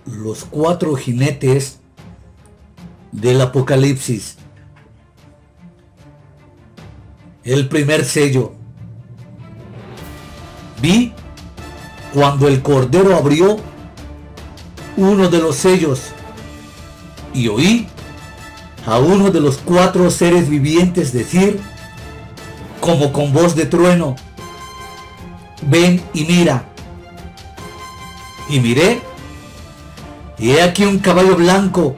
los 4 jinetes del Apocalipsis. El primer sello. Vi cuando el Cordero abrió uno de los sellos y oí a uno de los 4 seres vivientes decir, como con voz de trueno, ven y mira. Y miré, y he aquí un caballo blanco,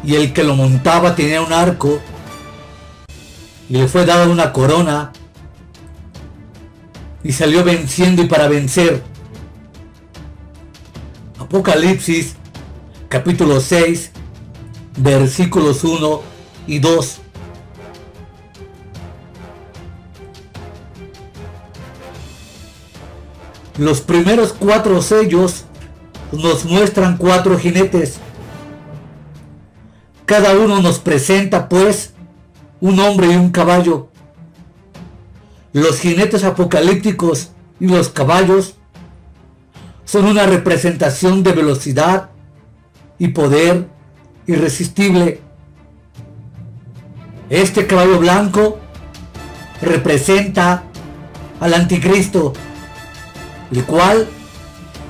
y el que lo montaba tenía un arco, y le fue dada una corona, y salió venciendo y para vencer. Apocalipsis, capítulo 6, versículos 1 y 2. Los primeros 4 sellos nos muestran 4 jinetes. Cada uno nos presenta, pues, un hombre y un caballo. Los jinetes apocalípticos y los caballos son una representación de velocidad y poder irresistible. Este caballo blanco representa al anticristo, el cual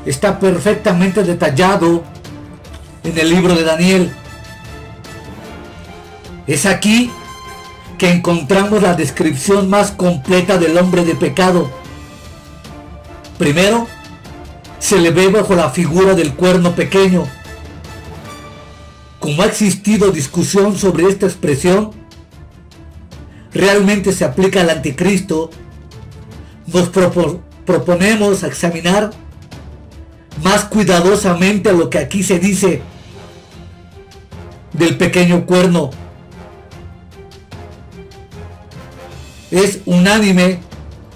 está perfectamente detallado en el libro de Daniel. Es aquí que encontramos la descripción más completa del hombre de pecado. Primero, se le ve bajo la figura del cuerno pequeño. Como ha existido discusión sobre esta expresión, realmente se aplica al anticristo, nos proponemos examinar más cuidadosamente lo que aquí se dice del pequeño cuerno. Es unánime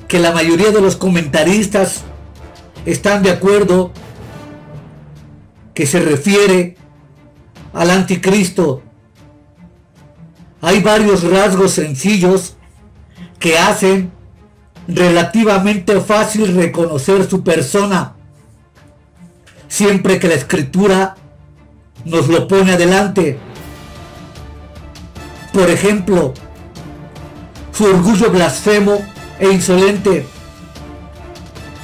que la mayoría de los comentaristas están de acuerdo que se refiere al anticristo. Hay varios rasgos sencillos que hacen relativamente fácil reconocer su persona, siempre que la escritura nos lo pone adelante. Por ejemplo, su orgullo blasfemo e insolente,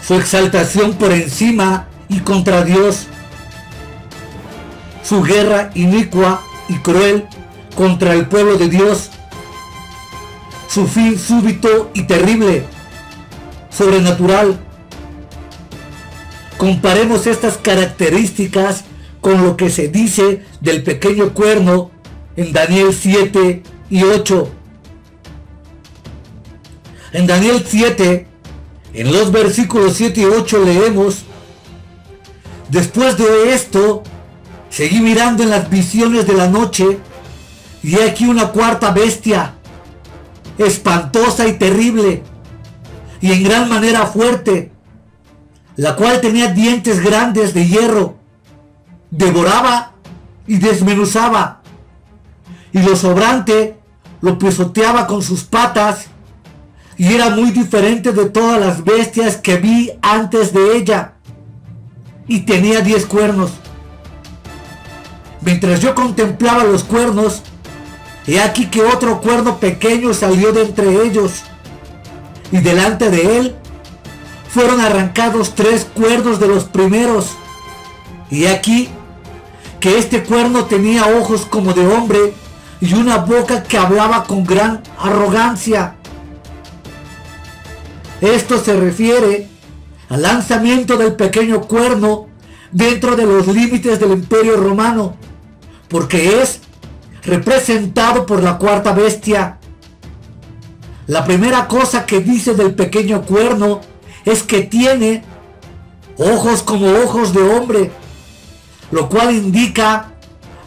su exaltación por encima y contra Dios, su guerra inicua y cruel contra el pueblo de Dios, su fin súbito y terrible, sobrenatural. Comparemos estas características con lo que se dice del pequeño cuerno en Daniel 7 y 8. En Daniel 7, en los versículos 7 y 8 leemos: después de esto, seguí mirando en las visiones de la noche, y he aquí una cuarta bestia, espantosa y terrible, y en gran manera fuerte, la cual tenía dientes grandes de hierro, devoraba y desmenuzaba, y lo sobrante lo pisoteaba con sus patas, y era muy diferente de todas las bestias que vi antes de ella, y tenía 10 cuernos. Mientras yo contemplaba los cuernos, he aquí que otro cuerno pequeño salió de entre ellos, y delante de él fueron arrancados 3 cuernos de los primeros, y aquí que este cuerno tenía ojos como de hombre y una boca que hablaba con gran arrogancia. Esto se refiere al lanzamiento del pequeño cuerno dentro de los límites del Imperio Romano, porque es representado por la cuarta bestia. La primera cosa que dice del pequeño cuerno es que tiene ojos como ojos de hombre, lo cual indica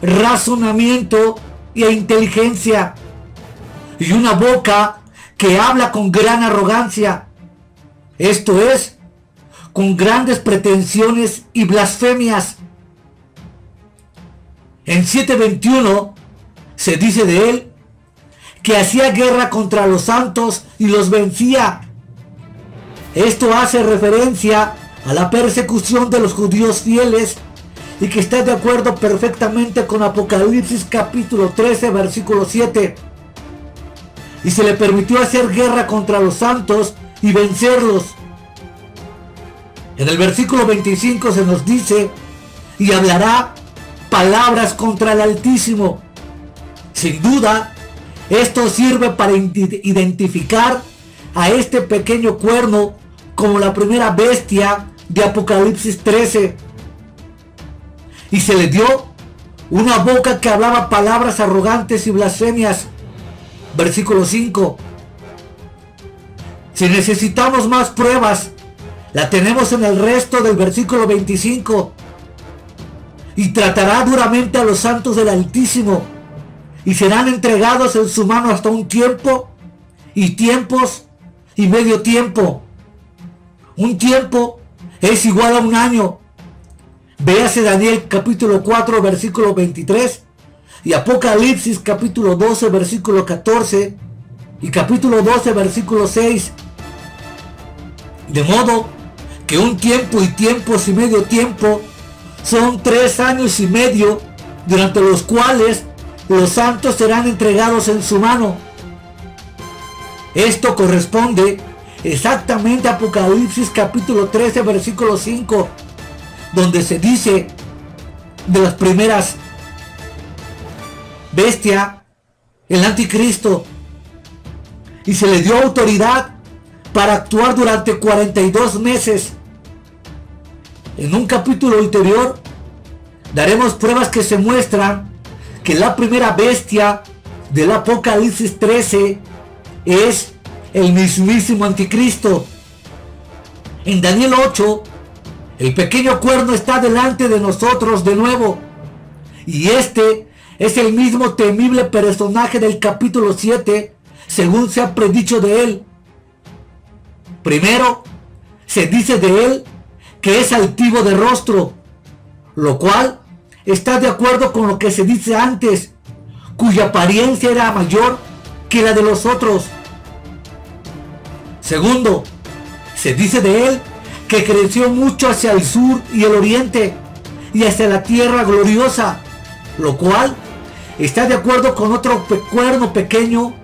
razonamiento e inteligencia, y una boca que habla con gran arrogancia, esto es, con grandes pretensiones y blasfemias. En 7:21 se dice de él que hacía guerra contra los santos y los vencía. Esto hace referencia a la persecución de los judíos fieles y que está de acuerdo perfectamente con Apocalipsis capítulo 13 versículo 7. Y se le permitió hacer guerra contra los santos y vencerlos. En el versículo 25 se nos dice: y hablará palabras contra el Altísimo. Sin duda, esto sirve para identificar a este pequeño cuerno como la primera bestia de Apocalipsis 13. Y se le dio una boca que hablaba palabras arrogantes y blasfemias. Versículo 5. Si necesitamos más pruebas, la tenemos en el resto del versículo 25. Y tratará duramente a los santos del Altísimo, y serán entregados en su mano hasta un tiempo, y tiempos, y medio tiempo. Un tiempo es igual a un año. Véase Daniel capítulo 4 versículo 23 y Apocalipsis capítulo 12 versículo 14 y capítulo 12 versículo 6. De modo que un tiempo y tiempos y medio tiempo son 3 años y medio, durante los cuales los santos serán entregados en su mano. Esto corresponde exactamente a Apocalipsis capítulo 13 versículo 5, donde se dice de las primeras bestia, el anticristo, y se le dio autoridad para actuar durante 42 meses. En un capítulo ulterior daremos pruebas que se muestran que la primera bestia del Apocalipsis 13 es el mismísimo anticristo. En Daniel 8, el pequeño cuerno está delante de nosotros de nuevo, y este es el mismo temible personaje del capítulo 7, según se ha predicho de él. Primero, se dice de él que es altivo de rostro, lo cual está de acuerdo con lo que se dice antes, cuya apariencia era mayor que la de los otros. Segundo, se dice de él que creció mucho hacia el sur y el oriente y hacia la tierra gloriosa, lo cual está de acuerdo con otro cuerno pequeño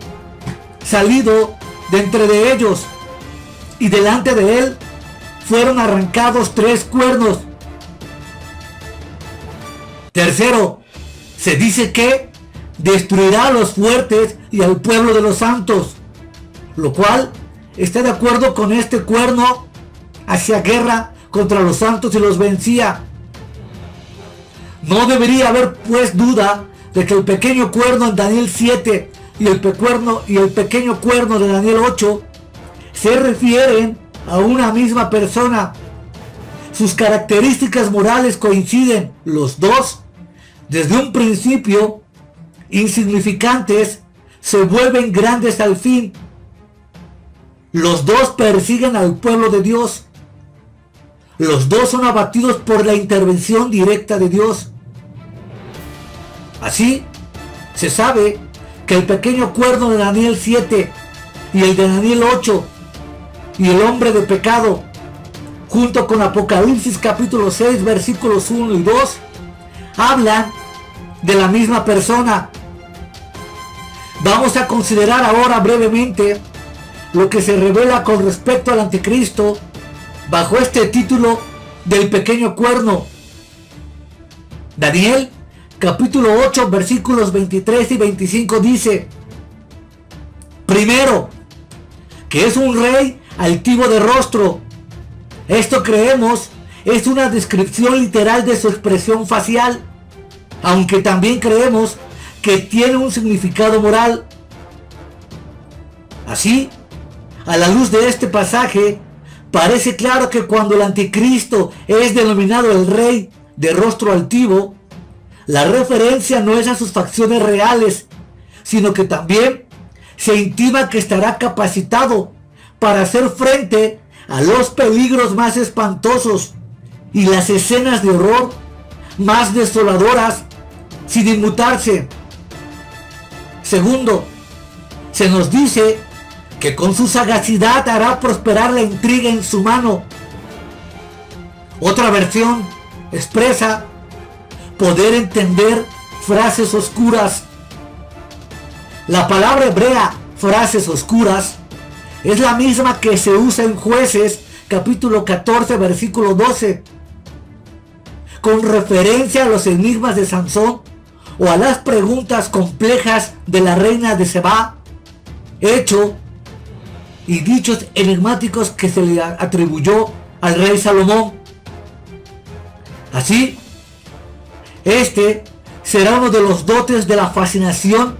salido de entre de ellos, y delante de él fueron arrancados 3 cuernos. Tercero, se dice que destruirá a los fuertes y al pueblo de los santos, lo cual está de acuerdo con este cuerno. Hacía guerra contra los santos y los vencía. No debería haber pues duda de que el pequeño cuerno en Daniel 7 y el pequeño cuerno de Daniel 8 se refieren a una misma persona. Sus características morales coinciden. Los dos, desde un principio insignificantes, se vuelven grandes al fin. Los dos persiguen al pueblo de Dios. Los dos son abatidos por la intervención directa de Dios. Así, se sabe que el pequeño cuerno de Daniel 7 y el de Daniel 8 y el hombre de pecado, junto con Apocalipsis capítulo 6 versículos 1 y 2, hablan de la misma persona. Vamos a considerar ahora brevemente lo que se revela con respecto al anticristo bajo este título del pequeño cuerno. Daniel capítulo 8 versículos 23 y 25 dice: primero, que es un rey altivo de rostro. Esto creemos es una descripción literal de su expresión facial, aunque también creemos que tiene un significado moral. Así, a la luz de este pasaje, parece claro que cuando el anticristo es denominado el rey de rostro altivo, la referencia no es a sus facciones reales, sino que también se intima que estará capacitado para hacer frente a los peligros más espantosos y las escenas de horror más desoladoras sin inmutarse. Segundo, se nos dice que con su sagacidad hará prosperar la intriga en su mano. Otra versión expresa poder entender frases oscuras. La palabra hebrea frases oscuras es la misma que se usa en Jueces capítulo 14 versículo 12 con referencia a los enigmas de Sansón o a las preguntas complejas de la reina de Seba, hecho y dichos enigmáticos que se le atribuyó al rey Salomón. Así, este será uno de los dotes de la fascinación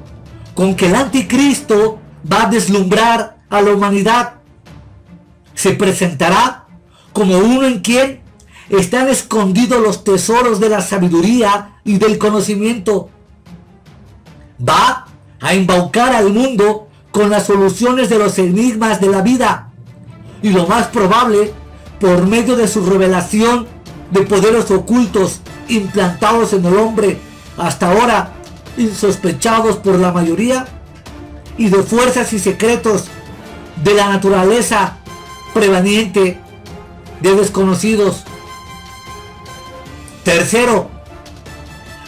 con que el anticristo va a deslumbrar a la humanidad. Se presentará como uno en quien están escondidos los tesoros de la sabiduría y del conocimiento. Va a embaucar al mundo con las soluciones de los enigmas de la vida y lo más probable, por medio de su revelación de poderes ocultos implantados en el hombre hasta ahora insospechados por la mayoría, y de fuerzas y secretos de la naturaleza preveniente de desconocidos. Tercero,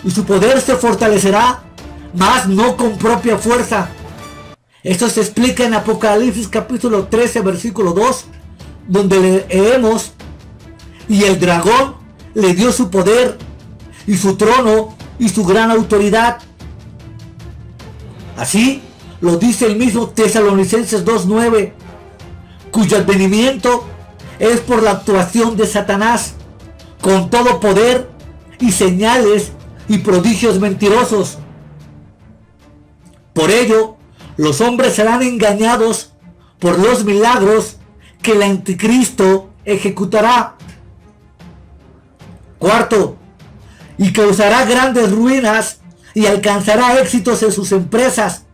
y su poder se fortalecerá, mas no con propia fuerza. Esto se explica en Apocalipsis capítulo 13 versículo 2, donde leemos: y el dragón le dio su poder y su trono y su gran autoridad. Así lo dice el mismo Tesalonicenses 2:9, cuyo advenimiento es por la actuación de Satanás con todo poder y señales y prodigios mentirosos. Por ello, los hombres serán engañados por los milagros que el anticristo ejecutará. Cuarto, y causará grandes ruinas y alcanzará éxitos en sus empresas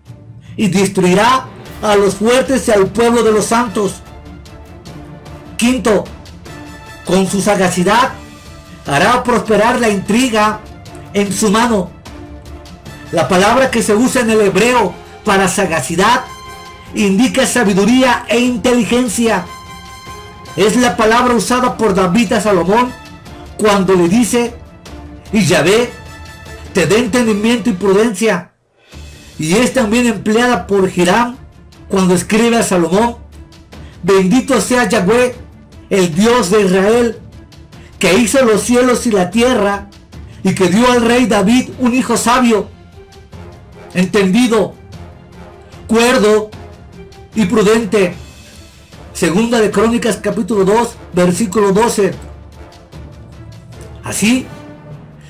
y destruirá a los fuertes y al pueblo de los santos. Quinto, con su sagacidad hará prosperar la intriga en su mano. La palabra que se usa en el hebreo para sagacidad indica sabiduría e inteligencia. Es la palabra usada por David a Salomón cuando le dice: y Yahvé te dé entendimiento y prudencia. Y es también empleada por Hiram cuando escribe a Salomón: bendito sea Yahvé, el Dios de Israel, que hizo los cielos y la tierra, y que dio al rey David un hijo sabio, entendido, cuerdo y prudente. Segunda de Crónicas capítulo 2 versículo 12. Así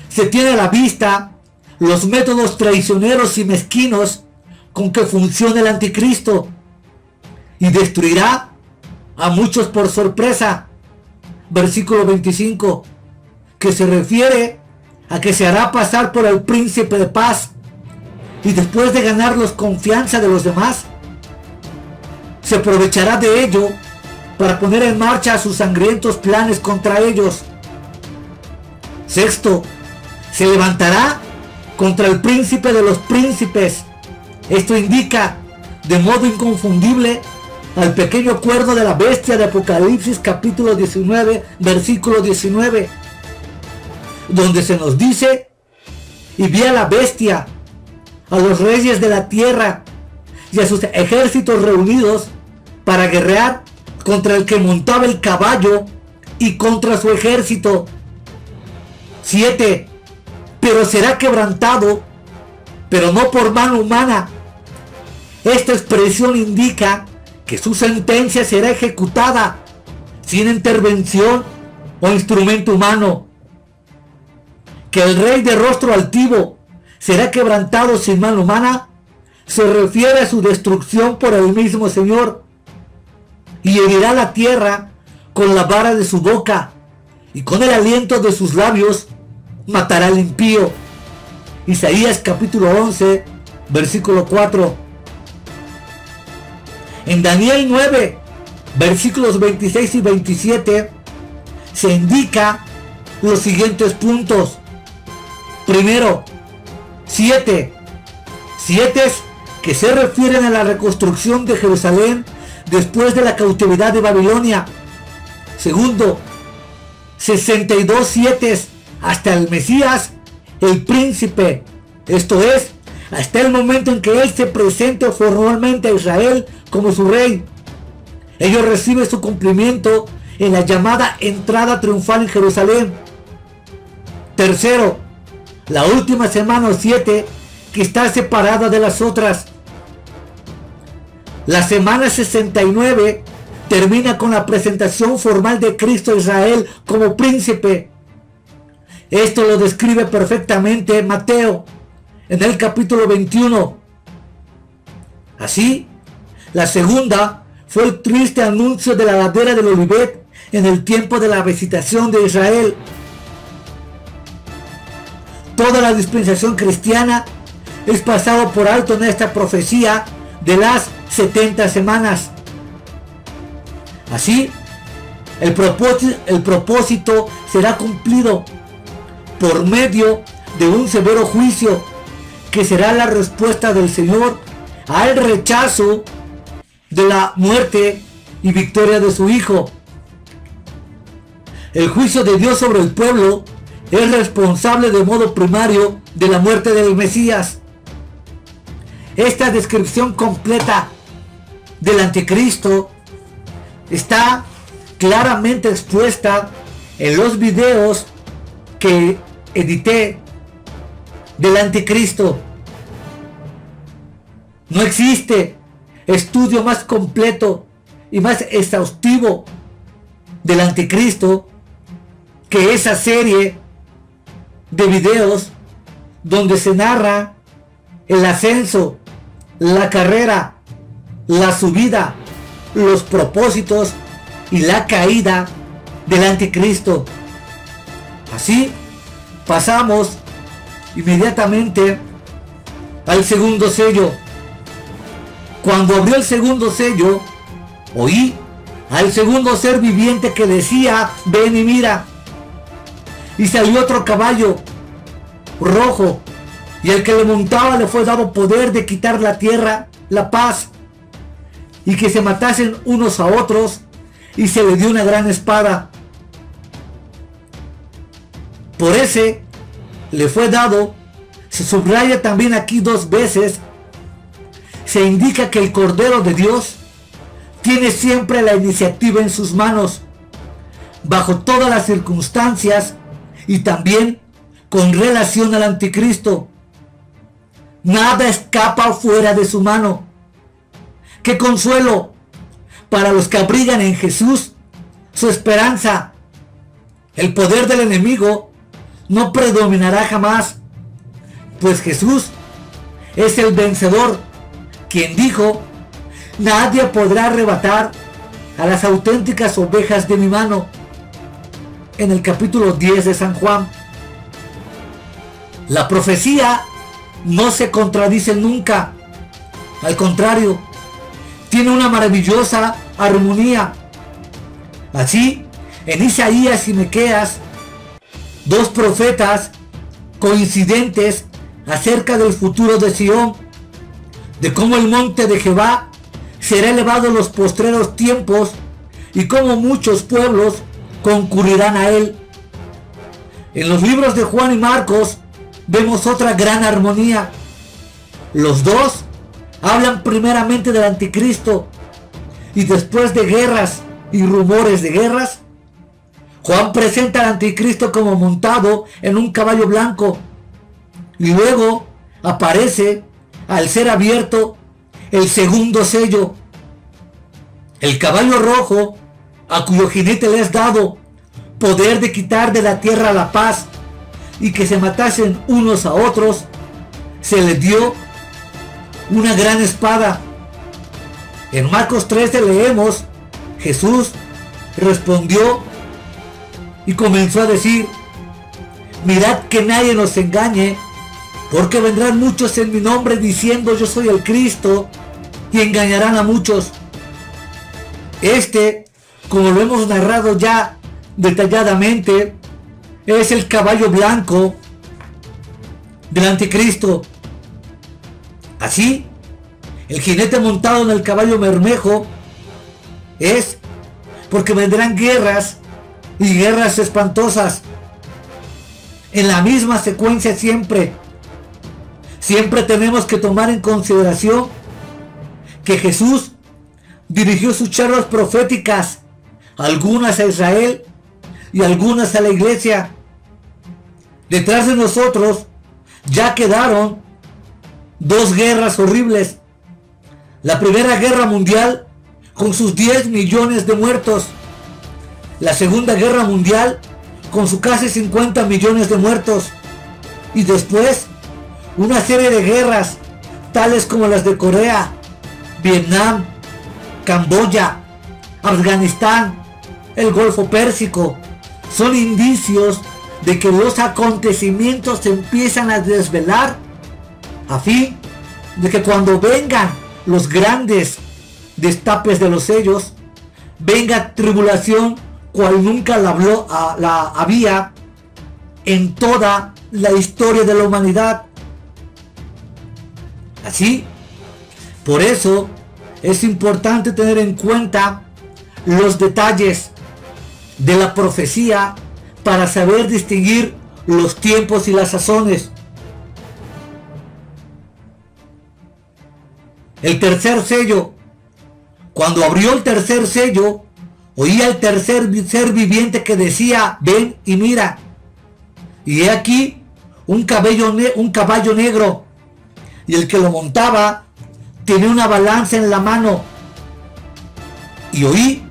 se tiene a la vista los métodos traicioneros y mezquinos con que funciona el anticristo, y destruirá a muchos por sorpresa. Versículo 25, que se refiere a que se hará pasar por el príncipe de paz, y después de ganarlos confianza de los demás, se aprovechará de ello para poner en marcha sus sangrientos planes contra ellos. Sexto, se levantará contra el príncipe de los príncipes. Esto indica de modo inconfundible al pequeño cuerno de la bestia de Apocalipsis capítulo 19 versículo 19, donde se nos dice: y vi a la bestia, a los reyes de la tierra y a sus ejércitos reunidos para guerrear contra el que montaba el caballo y contra su ejército. 7. Pero será quebrantado, pero no por mano humana. Esta expresión indica que su sentencia será ejecutada sin intervención o instrumento humano. Que el rey de rostro altivo será quebrantado sin mano humana se refiere a su destrucción por el mismo Señor, y herirá la tierra con la vara de su boca, y con el aliento de sus labios matará al impío. Isaías capítulo 11 versículo 4. En Daniel 9 versículos 26 y 27 se indica los siguientes puntos. Primero, 7 que se refieren a la reconstrucción de Jerusalén después de la cautividad de Babilonia. Segundo, 62 7 hasta el Mesías, el príncipe, esto es, hasta el momento en que él se presente formalmente a Israel como su rey. Ello recibe su cumplimiento en la llamada entrada triunfal en Jerusalén. Tercero, la última semana o 7 que está separada de las otras. La semana 69 termina con la presentación formal de Cristo a Israel como príncipe. Esto lo describe perfectamente Mateo en el capítulo 21. Así, la segunda fue el triste anuncio de la ladera del Olivet en el tiempo de la visitación de Israel. Toda la dispensación cristiana es pasado por alto en esta profecía de las 70 semanas. Así, el propósito será cumplido por medio de un severo juicio que será la respuesta del Señor al rechazo de la muerte y victoria de su Hijo. El juicio de Dios sobre el pueblo es responsable de modo primario de la muerte del Mesías. Esta descripción completa del anticristo está claramente expuesta en los videos que edité del anticristo. No existe estudio más completo y más exhaustivo del anticristo que esa serie de videos donde se narra el ascenso, la carrera, la subida, los propósitos y la caída del anticristo. Así pasamos inmediatamente al segundo sello. Cuando abrió el segundo sello, oí al segundo ser viviente que decía: ven y mira. Y salió otro caballo rojo, y el que le montaba le fue dado poder de quitar la tierra, la paz, y que se matasen unos a otros, y se le dio una gran espada. Por ese le fue dado, se subraya también aquí 2 veces, se indica que el Cordero de Dios tiene siempre la iniciativa en sus manos, bajo todas las circunstancias y también con relación al anticristo. Nada escapa fuera de su mano. ¡Qué consuelo para los que abrigan en Jesús su esperanza! El poder del enemigo no predominará jamás, pues Jesús es el vencedor, quien dijo: nadie podrá arrebatar a las auténticas ovejas de mi mano, en el capítulo 10 de San Juan. La profecía no se contradice nunca, al contrario, tiene una maravillosa armonía. Así, en Isaías y Miqueas, 2 profetas coincidentes acerca del futuro de Sión, de cómo el monte de Jehová será elevado en los postreros tiempos y cómo muchos pueblos concurrirán a él. En los libros de Juan y Marcos vemos otra gran armonía. Los dos hablan primeramente del anticristo, y después de guerras y rumores de guerras, Juan presenta al anticristo como montado en un caballo blanco, y luego aparece, al ser abierto, el segundo sello. El caballo rojo, a cuyo jinete le es dado poder de quitar de la tierra la paz y que se matasen unos a otros, se le dio una gran espada. En Marcos 13 leemos: Jesús respondió y comenzó a decir: mirad que nadie nos engañe, porque vendrán muchos en mi nombre diciendo yo soy el Cristo, y engañarán a muchos. Este, como lo hemos narrado ya detalladamente, es el caballo blanco del anticristo. Así, el jinete montado en el caballo bermejo es porque vendrán guerras y guerras espantosas. en la misma secuencia siempre. Siempre tenemos que tomar en consideración que Jesús dirigió sus charlas proféticas, algunas a Israel y algunas a la iglesia. Detrás de nosotros ya quedaron dos guerras horribles. La Primera Guerra Mundial con sus 10 millones de muertos. La Segunda Guerra Mundial con sus casi 50 millones de muertos. Y después una serie de guerras tales como las de Corea, Vietnam, Camboya, Afganistán, el Golfo Pérsico. Son indicios de que los acontecimientos se empiezan a desvelar, a fin de que cuando vengan los grandes destapes de los sellos, venga tribulación cual nunca la había en toda la historia de la humanidad. Así, por eso es importante tener en cuenta los detalles de la profecía para saber distinguir los tiempos y las sazones. El tercer sello. Cuando abrió el tercer sello, oía el tercer ser viviente que decía: ven y mira. Y he aquí un caballo negro, y el que lo montaba tenía una balanza en la mano. Y oí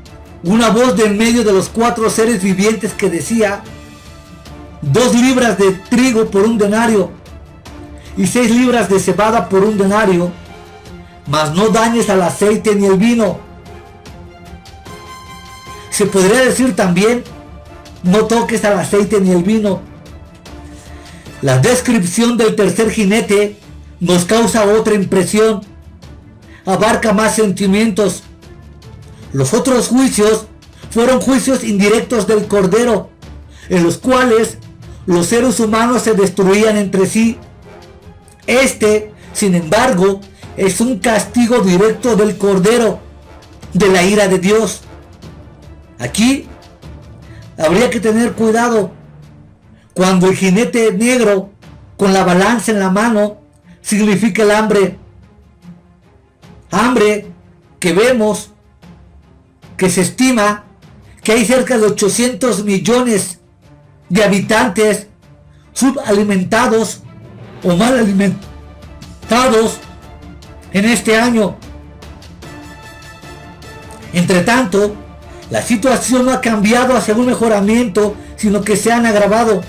una voz de en medio de los 4 seres vivientes que decía: 2 libras de trigo por un denario, y 6 libras de cebada por un denario, mas no dañes al aceite ni el vino. Se podría decir también: no toques al aceite ni el vino. La descripción del tercer jinete nos causa otra impresión, abarca más sentimientos. Los otros juicios fueron juicios indirectos del Cordero, en los cuales los seres humanos se destruían entre sí. Este, sin embargo, es un castigo directo del Cordero, de la ira de Dios. Aquí habría que tener cuidado. Cuando el jinete negro con la balanza en la mano significa el hambre. Hambre que vemos, que se estima que hay cerca de 800 millones de habitantes subalimentados o mal alimentados en este año. Entre tanto, la situación no ha cambiado hacia un mejoramiento, sino que se han agravado.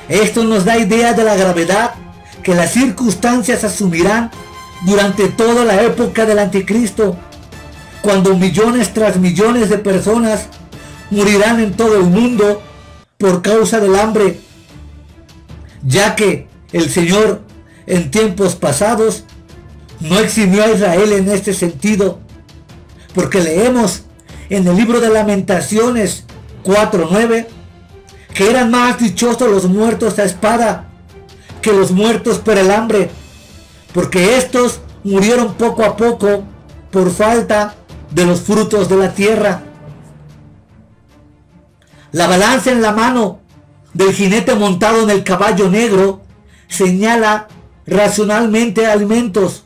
Esto nos da idea de la gravedad que las circunstancias asumirán durante toda la época del Anticristo, cuando millones tras millones de personas morirán en todo el mundo por causa del hambre, ya que el Señor en tiempos pasados no eximió a Israel en este sentido, porque leemos en el libro de Lamentaciones 4:9 que eran más dichosos los muertos a espada que los muertos por el hambre, porque estos murieron poco a poco por falta de los frutos de la tierra. La balanza en la mano del jinete montado en el caballo negro señala racionalmente alimentos.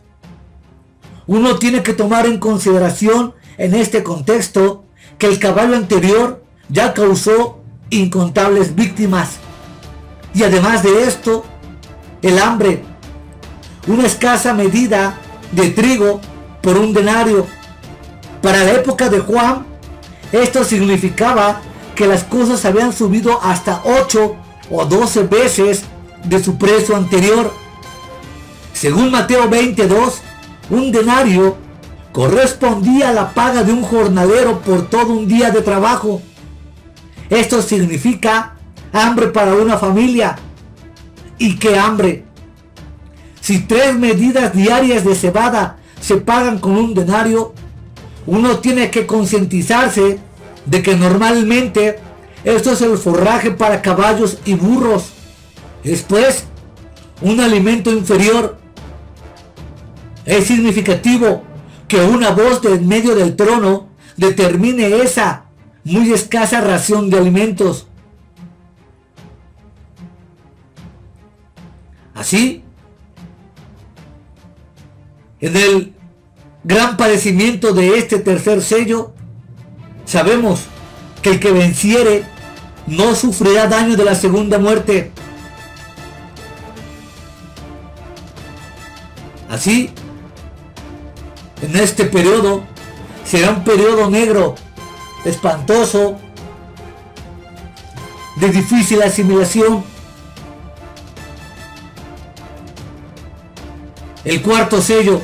Uno tiene que tomar en consideración en este contexto que el caballo anterior ya causó incontables víctimas, y además de esto, el hambre, una escasa medida de trigo por un denario. Para la época de Juan, esto significaba que las cosas habían subido hasta 8 o 12 veces de su precio anterior. Según Mateo 22, un denario correspondía a la paga de un jornalero por todo un día de trabajo. Esto significa hambre para una familia. ¿Y qué hambre? Si 3 medidas diarias de cebada se pagan con un denario, uno tiene que concientizarse de que normalmente esto es el forraje para caballos y burros. Es pues un alimento inferior. Es significativo que una voz de en medio del trono determine esa muy escasa ración de alimentos. Así, en el gran padecimiento de este tercer sello, sabemos que el que venciere no sufrirá daño de la segunda muerte. Así, en este periodo será un periodo negro, espantoso, de difícil asimilación. El cuarto sello.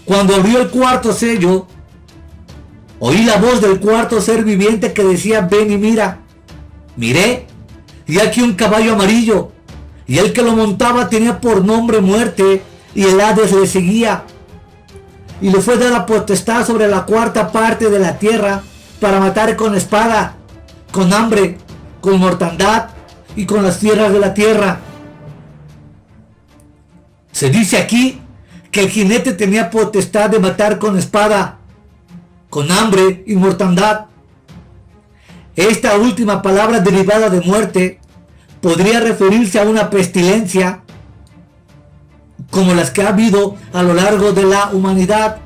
Cuando abrió el cuarto sello, oí la voz del cuarto ser viviente que decía: ven y mira. Miré, y aquí un caballo amarillo, y el que lo montaba tenía por nombre Muerte, y el Hades le seguía. Y le fue dada potestad sobre la cuarta parte de la tierra para matar con espada, con hambre, con mortandad y con las tierras de la tierra. Se dice aquí que el jinete tenía potestad de matar con espada, con hambre y mortandad. Esta última palabra derivada de muerte podría referirse a una pestilencia como las que ha habido a lo largo de la humanidad.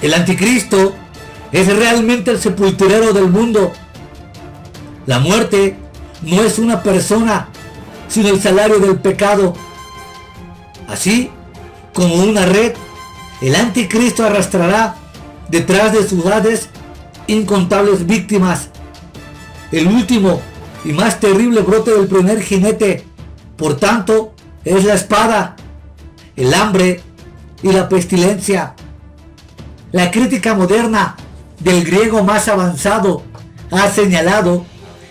El anticristo es realmente el sepulturero del mundo. La muerte no es una persona, sino el salario del pecado. Así como una red, el anticristo arrastrará detrás de sus Hades incontables víctimas. El último y más terrible brote del primer jinete, por tanto, es la espada, el hambre y la pestilencia. La crítica moderna del griego más avanzado ha señalado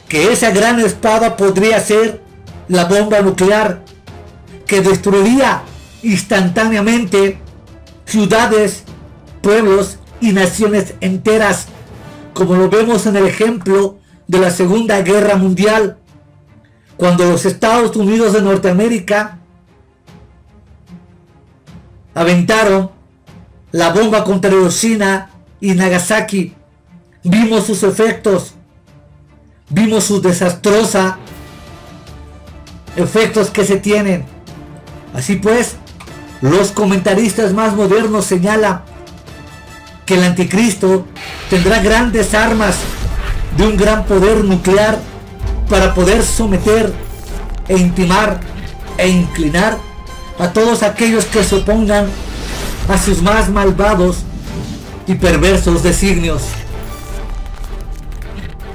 que esa gran espada podría ser la bomba nuclear, que destruiría instantáneamente ciudades, pueblos y naciones enteras, como lo vemos en el ejemplo de la Segunda Guerra Mundial, cuando los Estados Unidos de Norteamérica aventaron la bomba contra Hiroshima y Nagasaki. Vimos sus efectos, vimos sus desastrosos efectos que se tienen. Así pues, los comentaristas más modernos señalan que el anticristo tendrá grandes armas de un gran poder nuclear para poder someter e intimar e inclinar a todos aquellos que se opongan a sus más malvados y perversos designios.